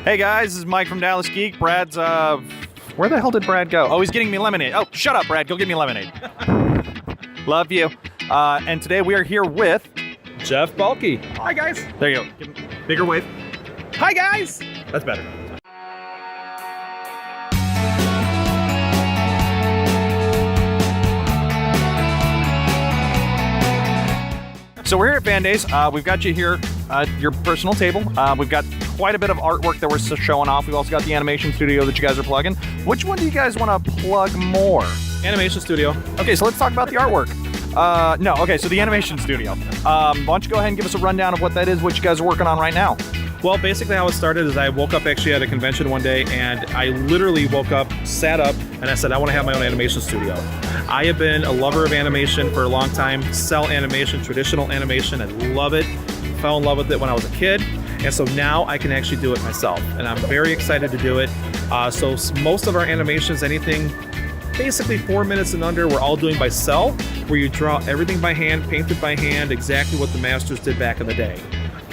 Hey guys, this is Mike from Dallas Geek. Brad's, where the hell did Brad go? Oh, he's getting me lemonade. Oh, shut up, Brad. Go get me lemonade. Love you. And today we are here with Jeff Balke. Hi, guys. There you go. Bigger wave. Hi, guys. That's better. So we're here at Fan Days. We've got you here at your personal table. We've got quite a bit of artwork that we're showing off. We've also got the animation studio that you guys are plugging. Which one do you guys want to plug more? Animation studio. Okay, so let's talk about the artwork. So the animation studio. Why don't you go ahead and give us a rundown of what that is, what you guys are working on right now? Well, basically how it started is I woke up actually at a convention one day, and I literally woke up, sat up, and I said, I want to have my own animation studio. I have been a lover of animation for a long time, cell animation, traditional animation. I love it. Fell in love with it when I was a kid, and so now I can actually do it myself, and I'm very excited to do it. So most of our animations, anything basically 4 minutes and under, we're all doing by cell, where you draw everything by hand, painted by hand, exactly what the masters did back in the day.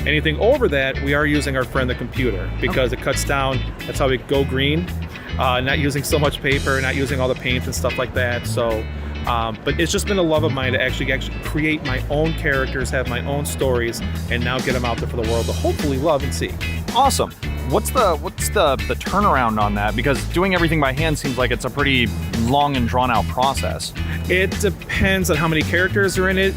Anything over that, we are using our friend the computer, because it cuts down. That's how we go green, not using so much paper, not using all the paint and stuff like that. So, but it's just been a love of mine to actually create my own characters, have my own stories, and now get them out there for the world to hopefully love and see. Awesome. What's the turnaround on that? Because doing everything by hand seems like it's a pretty long and drawn out process. It depends on how many characters are in it,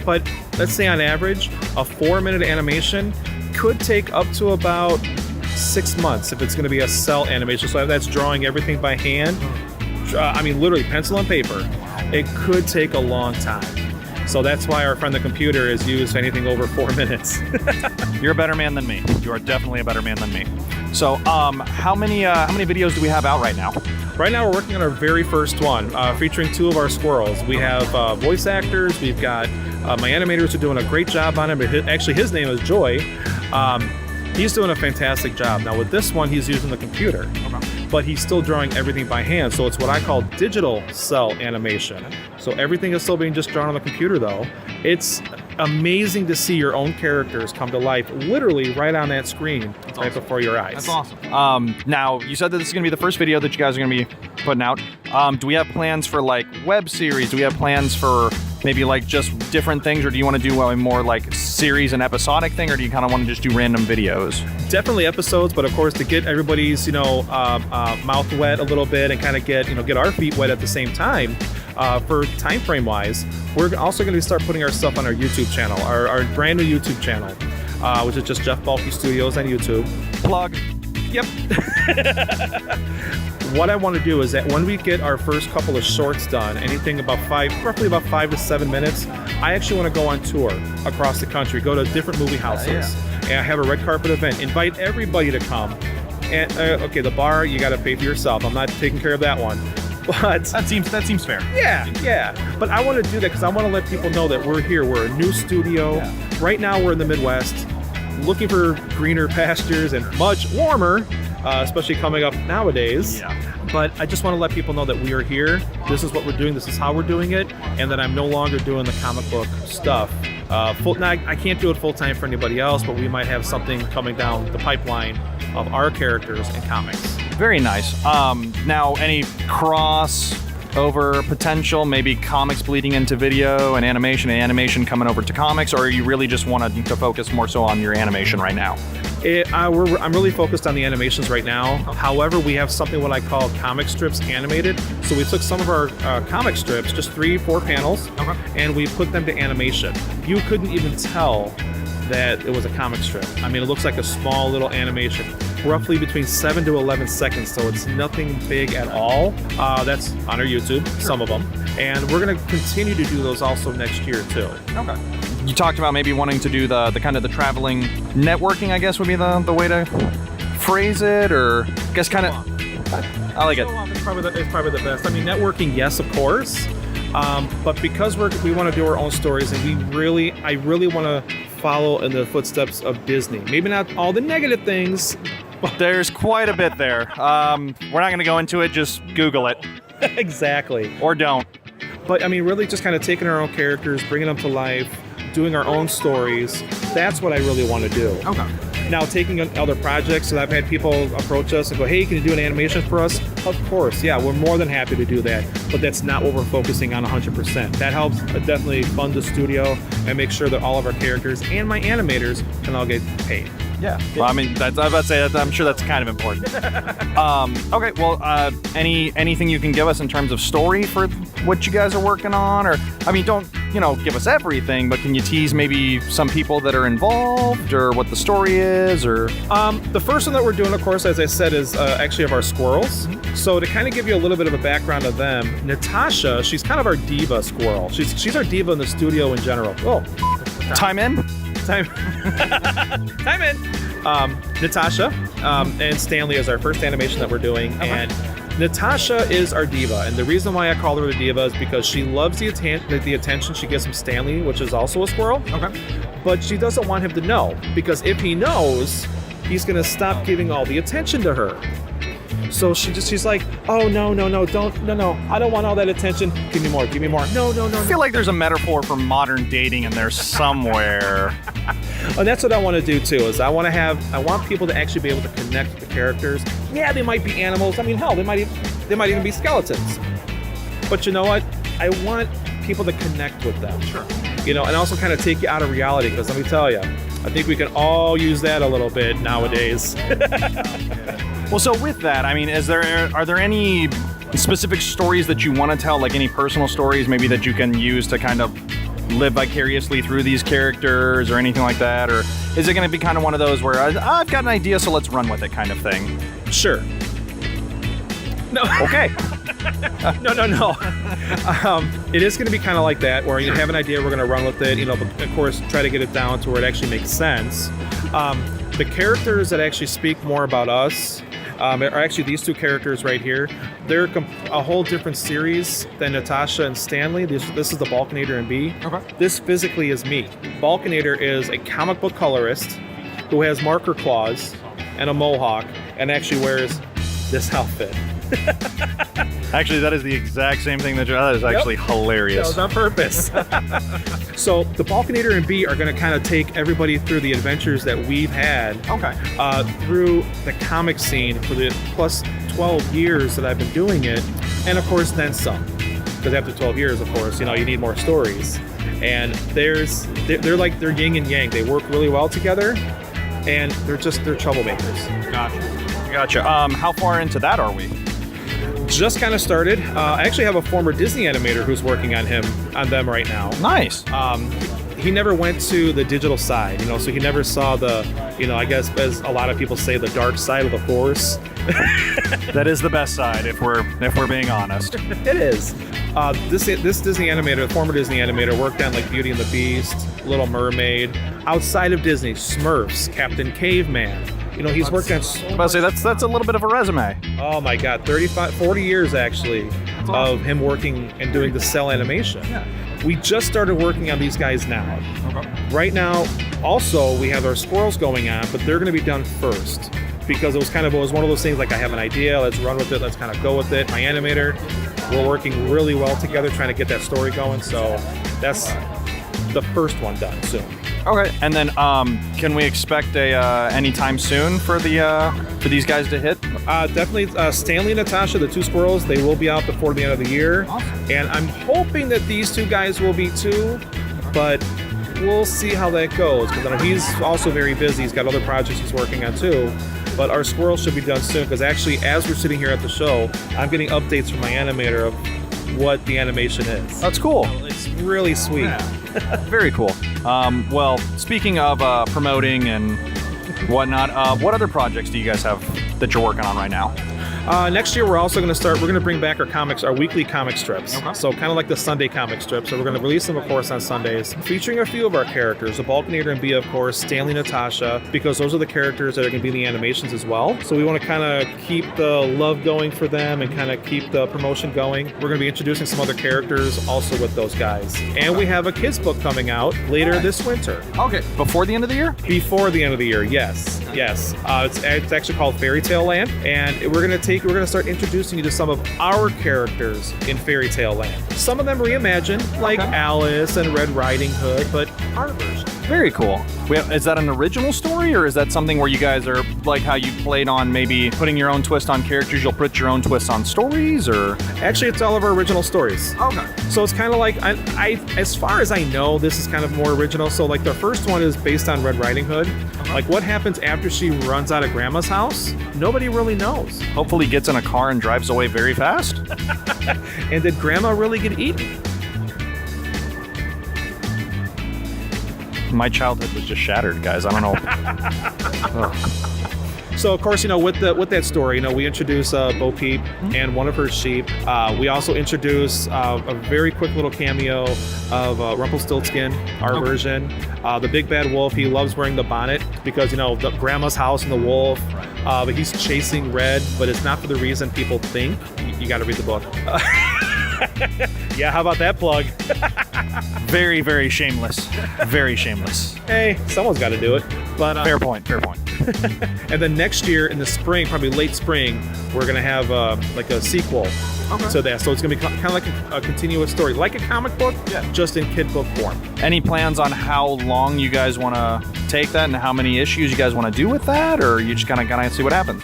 but let's say on average, a 4-minute animation could take up to about 6 months if it's going to be a cell animation. So that's drawing everything by hand. Literally pencil and paper. It could take a long time. So that's why our friend the computer is used for anything over 4 minutes. You're a better man than me. You are definitely a better man than me. So, how many videos do we have out right now? Right now, we're working on our very first one, featuring 2 of our squirrels. We have voice actors. We've got my animators are doing a great job on it. Actually, his name is Joy. He's doing a fantastic job. Now, with this one, he's using the computer. But he's still drawing everything by hand, so it's what I call digital cell animation. So everything is still being just drawn on the computer, though. It's amazing to see your own characters come to life, literally right on that screen, right before your eyes. That's awesome. Now, you said that this is going to be the first video that you guys are going to be putting out. Do we have plans for like web series? Do we have plans for maybe like just different things, or do you want to do a more like series and episodic thing, or do you kind of want to just do random videos? Definitely episodes, but of course to get everybody's mouth wet a little bit and kind of get our feet wet at the same time. For time frame wise, we're also going to start putting our stuff on our YouTube channel, our brand new YouTube channel, which is just Jeff Balke Studios on YouTube. Plug. Yep. What I want to do is that when we get our first couple of shorts done, anything about roughly about 5 to 7 minutes, I actually want to go on tour across the country, go to different movie houses, and have a red carpet event, invite everybody to come. And okay, the bar, you got to pay for yourself. I'm not taking care of that one. But that seems fair. Yeah. But I want to do that because I want to let people know that we're here. We're a new studio. Yeah. Right now we're in the Midwest, looking for greener pastures and much warmer, especially coming up nowadays. Yeah. But I just want to let people know that we are here. This is what we're doing. This is how we're doing it. And that I'm no longer doing the comic book stuff. I can't do it full time for anybody else, but we might have something coming down the pipeline of our characters in comics. Very nice. Now, any cross-over potential, maybe comics bleeding into video and animation coming over to comics, or you really just want to focus more so on your animation right now? I'm really focused on the animations right now. However, we have something what I call comic strips animated. So we took some of our comic strips, just 3-4 panels, and we put them to animation. You couldn't even tell that it was a comic strip. I mean, it looks like a small little animation, roughly between 7 to 11 seconds, so it's nothing big at all. That's on our YouTube, some of them. And we're gonna continue to do those also next year too. Okay. You talked about maybe wanting to do the kind of the traveling networking, I guess would be the way to phrase it, or I guess kind of, I like it. It's probably the best. I mean, networking, yes, of course. But because we want to do our own stories, and I really want to follow in the footsteps of Disney. Maybe not all the negative things. There's quite a bit there. We're not going to go into it. Just Google it. Exactly. Or don't. But I mean, really just kind of taking our own characters, bringing them to life, doing our own stories. That's what I really want to do. Okay. Now, taking on other projects, so I've had people approach us and go, hey, can you do an animation for us? Of course, yeah, we're more than happy to do that, but that's not what we're focusing on 100%. That helps definitely fund the studio and make sure that all of our characters and my animators can all get paid. Yeah. Well, I mean, I was about to say that. I'm sure that's kind of important. Okay. Well, anything you can give us in terms of story for what you guys are working on, or I mean, don't give us everything, but can you tease maybe some people that are involved, or what the story is, or? The first one that we're doing, of course, as I said, is actually of our squirrels. So to kind of give you a little bit of a background of them, Natasha, she's kind of our diva squirrel. She's our diva in the studio in general. Oh, Time in. Time in. Natasha and Stanley is our first animation that we're doing, and Natasha is our diva, and the reason why I call her the diva is because she loves the attention she gets from Stanley, which is also a squirrel. Okay. But she doesn't want him to know, because if he knows, he's gonna stop giving all the attention to her. So she's like, oh no, I don't want all that attention. Give me more. No. I feel like there's a metaphor for modern dating in there somewhere. And that's what I want to do too, is I want people to actually be able to connect with the characters. Yeah, they might be animals. I mean, hell, they might even be skeletons. But you know what? I want people to connect with them. Sure. And also kind of take you out of reality, because let me tell you, I think we can all use that a little bit nowadays. Well, so with that, I mean, are there any specific stories that you want to tell, like any personal stories maybe that you can use to kind of live vicariously through these characters, or anything like that? Or is it going to be kind of one of those where I've got an idea, so let's run with it kind of thing? Sure. No. Okay. No. It is going to be kind of like that, where you have an idea, we're going to run with it, but of course try to get it down to where it actually makes sense. The characters that actually speak more about us are actually these two characters right here. They're a whole different series than Natasha and Stanley. This is the Balkenator B. Okay. This physically is me. Balkenator is a comic book colorist who has marker claws and a mohawk, and actually wears this outfit. Actually, that is the exact same thing that is actually hilarious. That was on purpose. So the Balkenator and B are going to kind of take everybody through the adventures that we've had through the comic scene for the plus 12 years that I've been doing it, and of course then some. Because after 12 years, of course, you need more stories. And they're yin and yang. They work really well together, and they're troublemakers. Gotcha. How far into that are we? Just kind of started. I actually have a former Disney animator who's working on them right now. Nice. He never went to the digital side, so he never saw the, I guess as a lot of people say, the dark side of the Force. That is the best side, if we're being honest. It is. This Disney animator, former Disney animator, worked on like Beauty and the Beast, Little Mermaid, outside of Disney, Smurfs, Captain Caveman. He's worked on. I'll say that's a little bit of a resume. Oh my God, 40 years actually of him working and doing the cell animation. Yeah. We just started working on these guys now. Okay. Right now, also we have our squirrels going on, but they're going to be done first, because it was one of those things like, I have an idea, let's run with it, let's kind of go with it. My animator, we're working really well together trying to get that story going. So that's the first one done soon. Okay, and then can we expect anytime soon for these guys to hit? Definitely, Stanley and Natasha, the two squirrels, they will be out before the end of the year. Awesome. And I'm hoping that these two guys will be too, but we'll see how that goes, because he's also very busy. He's got other projects he's working on too. But our squirrels should be done soon, because actually, as we're sitting here at the show, I'm getting updates from my animator of what the animation is. That's cool. It's really sweet. Yeah. Very cool. Well, speaking of promoting and whatnot, what other projects do you guys have that you're working on right now? Next year, we're also going to bring back our weekly comic strips. Okay. So kind of like the Sunday comic strips. So we're going to release them, of course, on Sundays, featuring a few of our characters, the Balkenator and B, of course, Stanley Natasha, because those are the characters that are going to be in the animations as well. So we want to kind of keep the love going for them and kind of keep the promotion going. We're going to be introducing some other characters also with those guys. And we have a kids book coming out later this winter. Okay. Before the end of the year? Before the end of the year, yes. It's actually called Fairy Tale Land, and we're going to start introducing you to some of our characters in Fairy Tale Land. Some of them reimagined, like Alice and Red Riding Hood, but our version. Very cool. Is that an original story, or is that something where you guys are like how you played on maybe putting your own twist on characters? You'll put your own twists on stories, or? Actually, it's all of our original stories. Okay. So it's kind of like, I as far as I know, this is kind of more original. So like the first one is based on Red Riding Hood. Like what happens after she runs out of Grandma's house? Nobody really knows. Hopefully gets in a car and drives away very fast. And did Grandma really get eaten? My childhood was just shattered, guys. I don't know. So of course, with that story, we introduce Bo Peep and one of her sheep. We also introduce a very quick little cameo of Rumpelstiltskin, our version. The big bad wolf. He loves wearing the bonnet because the grandma's house and the wolf. But he's chasing Red, but it's not for the reason people think. You got to read the book. Yeah, how about that plug? Very, very shameless. Very shameless. Hey, someone's got to do it. But fair point. Fair point. And then next year in the spring, probably late spring, we're gonna have like a sequel to that. So it's gonna be kind of like a continuous story, like a comic book, just in kid book form. Any plans on how long you guys want to take that and how many issues you guys want to do with that, or you just kind of see what happens?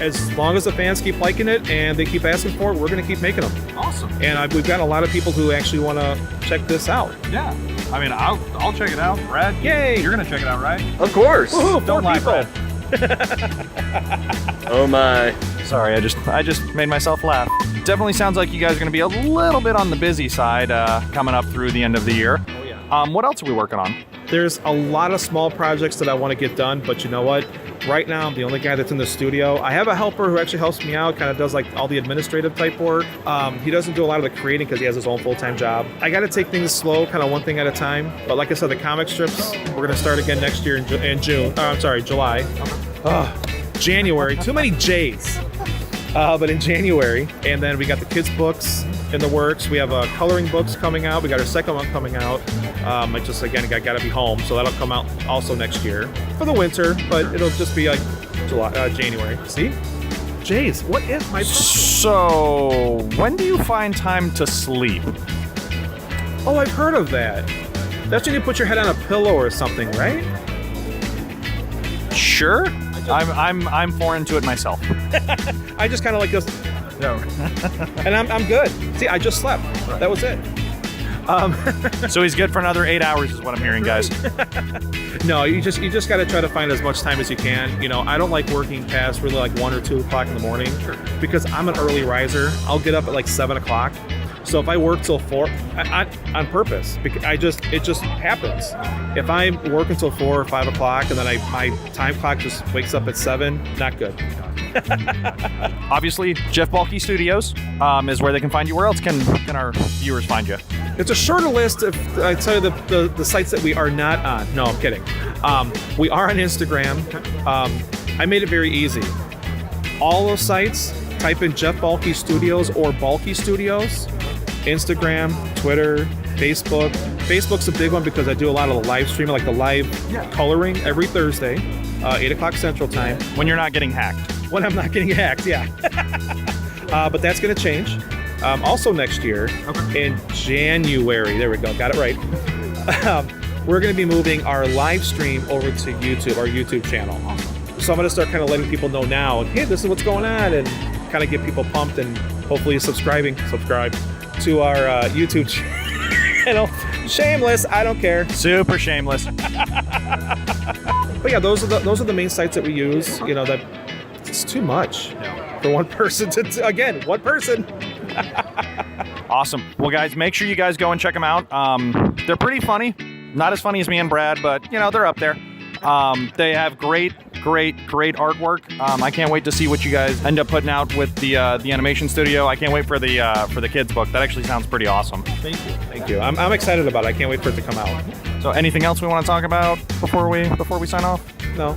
As long as the fans keep liking it and they keep asking for it, we're gonna keep making them. Awesome. And we've got a lot of people who actually want to check this out. Yeah. I mean, I'll check it out. Brad, yay! You're gonna check it out, right? Of course. Woohoo, Don't lie, Brad. Oh my. Sorry, I just made myself laugh. Definitely sounds like you guys are gonna be a little bit on the busy side coming up through the end of the year. Oh yeah. What else are we working on? There's a lot of small projects that I want to get done, but you know what? Right now, I'm the only guy that's in the studio. I have a helper who actually helps me out, kind of does like all the administrative type work. He doesn't do a lot of the creating because he has his own full-time job. I got to take things slow, kind of one thing at a time. But like I said, the comic strips, we're going to start again next year in July. January. Too many J's. But in January. And then we got the kids' books in the works. We have coloring books coming out. We got our second one coming out. I got to be home, so that'll come out also next year for the winter, but it'll just be like January. See? Jays, what is my... So, when do you find time to sleep? Oh, I've heard of that. That's when you put your head on a pillow or something, right? Sure. I'm foreign to it myself. I just kind of like this. No. And I'm good. See, I just slept. That was it. So he's good for another 8 hours is what I'm hearing, guys. No, you just got to try to find as much time as you can. I don't like working past really like 1 or 2 o'clock in the morning because I'm an early riser. I'll get up at like 7 o'clock. So if I work till 4, on purpose, because it just happens. If I work until 4 or 5 o'clock and then my time clock just wakes up at 7, not good. Obviously, Jeff Balke Studios is where they can find you. Where else can our viewers find you? It's a shorter list if I tell you the sites that we are not on. No, I'm kidding. We are on Instagram. I made it very easy. All those sites, type in Jeff Balke Studios or Balke Studios. Instagram, Twitter, Facebook. Facebook's a big one because I do a lot of the live streaming, like the live coloring every Thursday, 8 o'clock Central Time. When you're not getting hacked. When I'm not getting hacked, yeah. But that's going to change. Also next year, in January, there we go, got it right. We're going to be moving our live stream over to YouTube, our YouTube channel. So I'm going to start kind of letting people know now, hey, this is what's going on, and kind of get people pumped and hopefully subscribe to our YouTube channel. Shameless, I don't care. Super shameless. But yeah, those are the main sites that we use. That it's too much for one person to one person. Awesome. Well, guys, make sure you guys go and check them out. They're pretty funny. Not as funny as me and Brad, but they're up there. They have great artwork. I can't wait to see what you guys end up putting out with the animation studio. I can't wait for the kids book. That actually sounds pretty awesome. Thank you. I'm excited about it. I can't wait for it to come out. So, anything else we want to talk about before we sign off? No.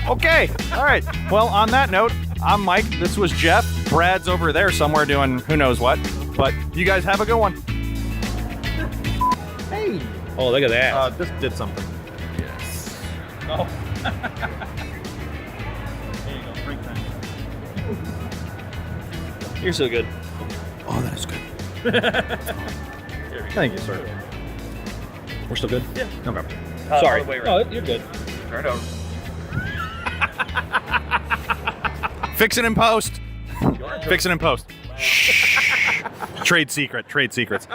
Okay. All right. Well, on that note, I'm Mike. This was Jeff. Brad's over there somewhere doing who knows what. But you guys have a good one. Hey. Oh, look at that. This did something. Yes. Oh. There you go. Break time. You're so good. Oh, that is good. Thank you, sir. We're still good? Yeah. Okay. All Sorry. the way No, around. you're good. Turn it over. Fix it in post. Fix it in post. Shh. Trade secret. Trade secrets.